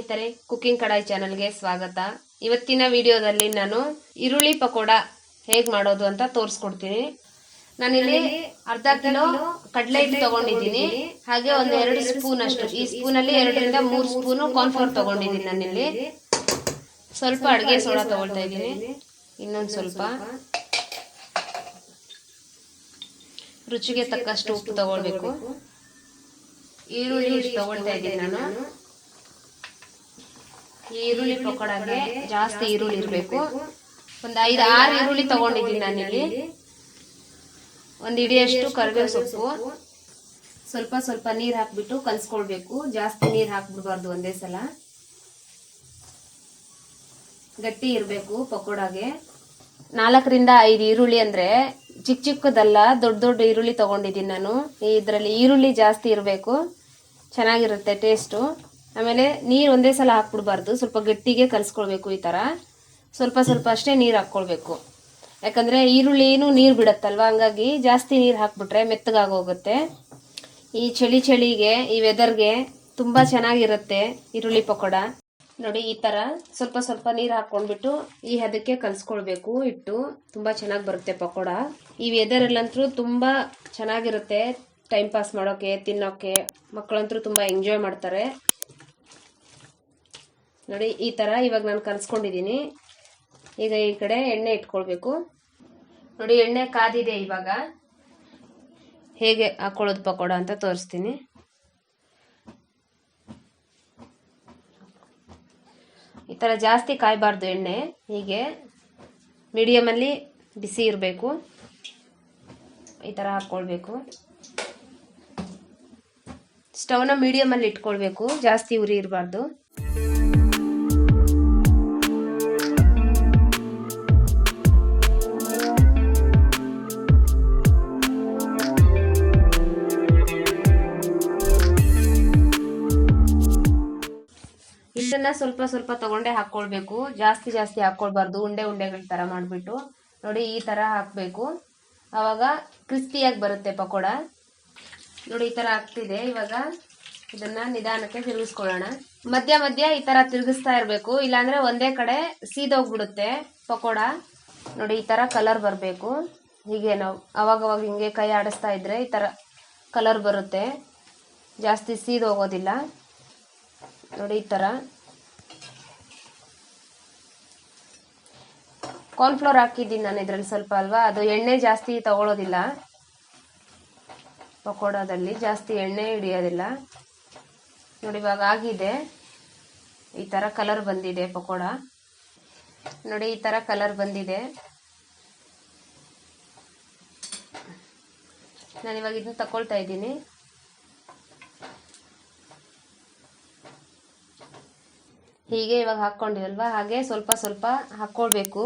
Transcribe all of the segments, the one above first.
ಸ್ನೇಹಿತರೆ, ಕುಕಿಂಗ್ ಕಡಾಯಿ ಚಾನೆಲ್ಗೆ ಸ್ವಾಗತ. ಇವತ್ತಿನ ವಿಡಿಯೋದಲ್ಲಿ ನಾನು ಈರುಳ್ಳಿ ಪಕೋಡ ಹೇಗೆ ಮಾಡೋದು ಅಂತ ತೋರಿಸ್ಕೊಡ್ತೀನಿ. ನಾನಿಲ್ಲಿ ಅರ್ಧ ಕಿಲೋ ಕಡಲೆ ಹಿಟ್ಟು ತಗೊಂಡಿದ್ದೀನಿ. ಹಾಗೆ ಒಂದು 2 ಸ್ಪೂನ್ ಅಷ್ಟು, ಈ ಸ್ಪೂನಲ್ಲಿ 2 ರಿಂದ 3 ಸ್ಪೂನ್ ಕಾರ್ನ್ಫ್ಲೋರ್ ತಗೊಂಡಿದ್ದೀನಿ. ನಾನಿಲ್ಲಿ ಸ್ವಲ್ಪ ಅಡುಗೆ ಸೋಡಾ ತಗೊಳ್ತಾ ಇದ್ದೀನಿ. ಇನ್ನೊಂದು ಸ್ವಲ್ಪ ರುಚಿಗೆ ತಕ್ಕಷ್ಟು ಉಪ್ಪು ತಗೊಳ್ಬೇಕು. ಈರುಳ್ಳಿ ಇಷ್ಟು ತಗೊಳ್ತಾ ಇದ್ದೀನಿ ನಾನು. ಈರುಳ್ಳಿ ಪಕೋಡಾಗೆ ಜಾಸ್ತಿ ಈರುಳ್ಳಿ ಇರಬೇಕು. ಒಂದು 5-6 ಈರುಳ್ಳಿ ತಗೊಂಡಿದ್ದೀನಿ ನಾನಿಲ್ಲಿ. ಒಂದು ಹಿಡಿಯಷ್ಟು ಕರಿಬೇವು ಸೊಪ್ಪು, ಸ್ವಲ್ಪ ಸ್ವಲ್ಪ ನೀರು ಹಾಕ್ಬಿಟ್ಟು ಕಲ್ಸ್ಕೊಳ್ಬೇಕು. ಜಾಸ್ತಿ ನೀರು ಹಾಕ್ಬಿಡ್ಬಾರ್ದು ಒಂದೇ ಸಲ, ಗಟ್ಟಿ ಇರಬೇಕು ಪಕೋಡಾಗೆ. 4 ರಿಂದ 5 ಈರುಳ್ಳಿ ಅಂದ್ರೆ ಚಿಕ್ಕ ಚಿಕ್ಕದಲ್ಲ, ದೊಡ್ಡ ದೊಡ್ಡ ಈರುಳ್ಳಿ ತಗೊಂಡಿದ್ದೀನಿ ನಾನು. ಇದರಲ್ಲಿ ಈರುಳ್ಳಿ ಜಾಸ್ತಿ ಇರಬೇಕು, ಚೆನ್ನಾಗಿರುತ್ತೆ ಟೇಸ್ಟು. ಆಮೇಲೆ ನೀರು ಒಂದೇ ಸಲ ಹಾಕ್ಬಿಡ್ಬಾರ್ದು, ಸ್ವಲ್ಪ ಗಟ್ಟಿಗೆ ಕಲಿಸ್ಕೊಳ್ಬೇಕು. ಈ ಥರ ಸ್ವಲ್ಪ ಸ್ವಲ್ಪ ಅಷ್ಟೇ ನೀರು ಹಾಕ್ಕೊಳ್ಬೇಕು. ಯಾಕಂದರೆ ಈರುಳ್ಳಿನೂ ನೀರು ಬಿಡುತ್ತಲ್ವ, ಹಂಗಾಗಿ ಜಾಸ್ತಿ ನೀರು ಹಾಕ್ಬಿಟ್ರೆ ಮೆತ್ತಗಾಗೋಗುತ್ತೆ. ಈ ಚಳಿಗೆ ಈ ವೆದರ್ಗೆ ತುಂಬ ಚೆನ್ನಾಗಿರುತ್ತೆ ಈರುಳ್ಳಿ ಪಕೋಡ. ನೋಡಿ, ಈ ಥರ ಸ್ವಲ್ಪ ಸ್ವಲ್ಪ ನೀರು ಹಾಕ್ಕೊಂಡ್ಬಿಟ್ಟು ಈ ಹದಕ್ಕೆ ಕಲಿಸ್ಕೊಳ್ಬೇಕು. ಹಿಟ್ಟು ತುಂಬ ಚೆನ್ನಾಗಿ ಬರುತ್ತೆ ಪಕೋಡ. ಈ ವೆದರಲ್ಲಂತೂ ತುಂಬ ಚೆನ್ನಾಗಿರುತ್ತೆ ಟೈಮ್ ಪಾಸ್ ಮಾಡೋಕ್ಕೆ, ತಿನ್ನೋಕ್ಕೆ. ಮಕ್ಕಳಂತೂ ತುಂಬ ಎಂಜಾಯ್ ಮಾಡ್ತಾರೆ. ನೋಡಿ, ಈ ಥರ ಇವಾಗ ನಾನು ಕಲಿಸ್ಕೊಂಡಿದ್ದೀನಿ. ಈಗ ಈ ಕಡೆ ಎಣ್ಣೆ ಇಟ್ಕೊಳ್ಬೇಕು. ನೋಡಿ, ಎಣ್ಣೆ ಕಾದಿದೆ. ಇವಾಗ ಹೇಗೆ ಹಾಕೊಳ್ಳೋದು ಪಕೋಡ ಅಂತ ತೋರಿಸ್ತೀನಿ. ಈ ಥರ ಜಾಸ್ತಿ ಕಾಯಬಾರ್ದು ಎಣ್ಣೆ, ಹೀಗೆ ಮೀಡಿಯಮಲ್ಲಿ ಬಿಸಿ ಇರಬೇಕು. ಈ ಥರ ಹಾಕ್ಕೊಳ್ಬೇಕು. ಸ್ಟವ್ನ ಮೀಡಿಯಮಲ್ಲಿ ಇಟ್ಕೊಳ್ಬೇಕು, ಜಾಸ್ತಿ ಉರಿ ಇರಬಾರ್ದು. ಹಿಟ್ಟನ್ನ ಸ್ವಲ್ಪ ಸ್ವಲ್ಪ ತಗೊಂಡೆ ಹಾಕ್ಕೊಳ್ಬೇಕು, ಜಾಸ್ತಿ ಜಾಸ್ತಿ ಹಾಕ್ಕೊಳ್ಬಾರ್ದು. ಉಂಡೆ ಉಂಡೆಗಳ ಥರ ಮಾಡಿಬಿಟ್ಟು ನೋಡಿ ಈ ಥರ ಹಾಕಬೇಕು. ಆವಾಗ ಕ್ರಿಸ್ಪಿಯಾಗಿ ಬರುತ್ತೆ ಪಕೋಡ. ನೋಡಿ, ಈ ಥರ ಆಗ್ತಿದೆ. ಇವಾಗ ಇದನ್ನ ನಿಧಾನಕ್ಕೆ ತಿರುಗಿಸ್ಕೊಳ್ಳೋಣ. ಮಧ್ಯ ಮಧ್ಯ ಈ ಥರ ತಿರುಗಿಸ್ತಾ ಇರಬೇಕು, ಇಲ್ಲಾಂದ್ರೆ ಒಂದೇ ಕಡೆ ಸೀದೋಗ್ಬಿಡುತ್ತೆ ಪಕೋಡ. ನೋಡಿ, ಈ ಥರ ಕಲರ್ ಬರಬೇಕು. ಹೀಗೆ ನಾವು ಅವಾಗವಾಗ ಹಿಂಗೆ ಕೈ ಆಡಿಸ್ತಾ ಇದ್ರೆ ಈ ಥರ ಕಲರ್ ಬರುತ್ತೆ, ಜಾಸ್ತಿ ಸೀದೋಗೋದಿಲ್ಲ. ನೋಡಿ, ಈ ಥರ ಕಾರ್ನ್ಫ್ಲೋರ್ ಹಾಕಿದ್ದೀನಿ ನಾನು ಇದರಲ್ಲಿ ಸ್ವಲ್ಪ ಅಲ್ವಾ, ಅದು ಎಣ್ಣೆ ಜಾಸ್ತಿ ತಗೊಳ್ಳೋದಿಲ್ಲ. ಪಕೋಡದಲ್ಲಿ ಜಾಸ್ತಿ ಎಣ್ಣೆ ಹಿಡಿಯೋದಿಲ್ಲ. ನೋಡಿ, ಇವಾಗ ಆಗಿದೆ. ಈ ಥರ ಕಲರ್ ಬಂದಿದೆ ಪಕೋಡ. ನೋಡಿ, ಈ ಥರ ಕಲರ್ ಬಂದಿದೆ. ನಾನಿವಾಗ ಇದನ್ನ ತಗೊಳ್ತಾ ಇದ್ದೀನಿ. ಹೀಗೆ ಇವಾಗ ಹಾಕ್ಕೊಂಡಿರಲ್ವಾ, ಹಾಗೆ ಸ್ವಲ್ಪ ಸ್ವಲ್ಪ ಹಾಕ್ಕೊಳ್ಬೇಕು.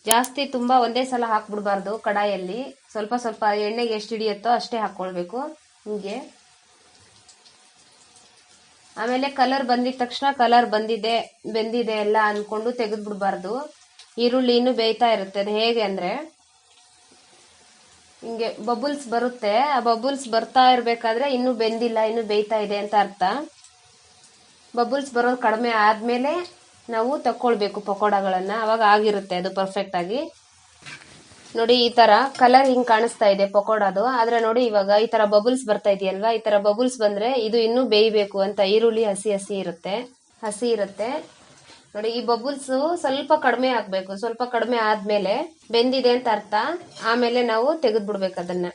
ಜಾಸ್ತಿ ತುಂಬ ಒಂದೇ ಸಲ ಹಾಕ್ಬಿಡ್ಬಾರ್ದು ಕಡಾಯಲ್ಲಿ. ಸ್ವಲ್ಪ ಸ್ವಲ್ಪ ಎಣ್ಣೆಗೆ ಎಷ್ಟು ಹಿಡಿಯುತ್ತೋ ಅಷ್ಟೇ ಹಾಕ್ಕೊಳ್ಬೇಕು ಹೀಗೆ. ಆಮೇಲೆ ಕಲರ್ ಬಂದಿದ ತಕ್ಷಣ ಕಲರ್ ಬೆಂದಿದೆ ಎಲ್ಲ ಅಂದ್ಕೊಂಡು ತೆಗೆದ್ಬಿಡ್ಬಾರ್ದು. ಈರುಳ್ಳಿ ಇನ್ನೂ ಬೇಯ್ತಾ ಇರುತ್ತೆ. ಅದು ಹೇಗೆ ಅಂದರೆ, ಹಿಂಗೆ ಬಬುಲ್ಸ್ ಬರುತ್ತೆ. ಆ ಬಬುಲ್ಸ್ ಬರ್ತಾ ಇರಬೇಕಾದ್ರೆ ಇನ್ನೂ ಬೆಂದಿಲ್ಲ, ಇನ್ನೂ ಬೇಯ್ತಾ ಇದೆ ಅಂತ ಅರ್ಥ. ಬಬುಲ್ಸ್ ಬರೋದು ಕಡಿಮೆ ಆದಮೇಲೆ ನಾವು ತಕ್ಕೊಳ್ಬೇಕು ಪಕೋಡಗಳನ್ನು, ಅವಾಗ ಆಗಿರುತ್ತೆ ಅದು ಪರ್ಫೆಕ್ಟ್ ಆಗಿ. ನೋಡಿ, ಈ ಥರ ಕಲರ್ ಹಿಂಗೆ ಕಾಣಿಸ್ತಾ ಇದೆ ಪಕೋಡದು. ಆದರೆ ನೋಡಿ, ಇವಾಗ ಈ ಥರ ಬಬುಲ್ಸ್ ಬರ್ತಾ ಇದೆಯಲ್ವಾ, ಈ ಥರ ಬಬುಲ್ಸ್ ಬಂದರೆ ಇದು ಇನ್ನೂ ಬೇಯಬೇಕು ಅಂತ. ಈರುಳ್ಳಿ ಹಸಿ ಇರುತ್ತೆ. ನೋಡಿ, ಈ ಬಬುಲ್ಸು ಸ್ವಲ್ಪ ಕಡಿಮೆ ಆಗಬೇಕು. ಸ್ವಲ್ಪ ಕಡಿಮೆ ಆದಮೇಲೆ ಬೆಂದಿದೆ ಅಂತ ಅರ್ಥ. ಆಮೇಲೆ ನಾವು ತೆಗೆದ್ಬಿಡ್ಬೇಕು ಅದನ್ನು.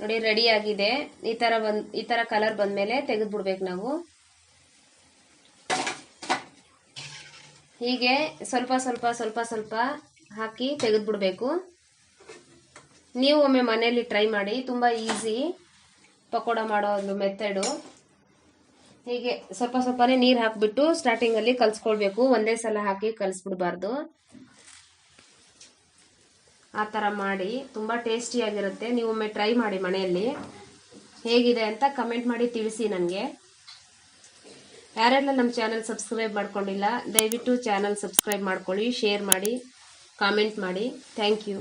ನೋಡಿ, ರೆಡಿ ಆಗಿದೆ. ಈ ಥರ ಕಲರ್ ಬಂದಮೇಲೆ ತೆಗೆದ್ಬಿಡ್ಬೇಕು ನಾವು. ಹೀಗೆ ಸ್ವಲ್ಪ ಸ್ವಲ್ಪ ಸ್ವಲ್ಪ ಸ್ವಲ್ಪ ಹಾಕಿ ತೆಗೆದ್ಬಿಡ್ಬೇಕು. ನೀವು ಒಮ್ಮೆ ಮನೆಯಲ್ಲಿ ಟ್ರೈ ಮಾಡಿ, ತುಂಬ ಈಸಿ ಪಕೋಡ ಮಾಡೋ ಒಂದು ಮೆಥಡು. ಹೀಗೆ ಸ್ವಲ್ಪ ಸ್ವಲ್ಪನೇ ನೀರು ಹಾಕ್ಬಿಟ್ಟು ಸ್ಟಾರ್ಟಿಂಗಲ್ಲಿ ಕಲಿಸ್ಕೊಳ್ಬೇಕು, ಒಂದೇ ಸಲ ಹಾಕಿ ಕಲಿಸ್ಬಿಡ್ಬಾರ್ದು. ಆ ಥರ ಮಾಡಿ ತುಂಬ ಟೇಸ್ಟಿಯಾಗಿರುತ್ತೆ. ನೀವು ಒಮ್ಮೆ ಟ್ರೈ ಮಾಡಿ ಮನೆಯಲ್ಲಿ. ಹೇಗಿದೆ ಅಂತ ಕಮೆಂಟ್ ಮಾಡಿ ತಿಳಿಸಿ ನನಗೆ. ಯಾರೆಲ್ಲ ನಮ್ಮ ಚಾನಲ್ ಸಬ್ಸ್ಕ್ರೈಬ್ ಮಾಡ್ಕೊಂಡಿಲ್ಲ, ದಯವಿಟ್ಟು ಚಾನಲ್ ಸಬ್ಸ್ಕ್ರೈಬ್ ಮಾಡ್ಕೊಳ್ಳಿ, ಶೇರ್ ಮಾಡಿ, ಕಾಮೆಂಟ್ ಮಾಡಿ. Thank you.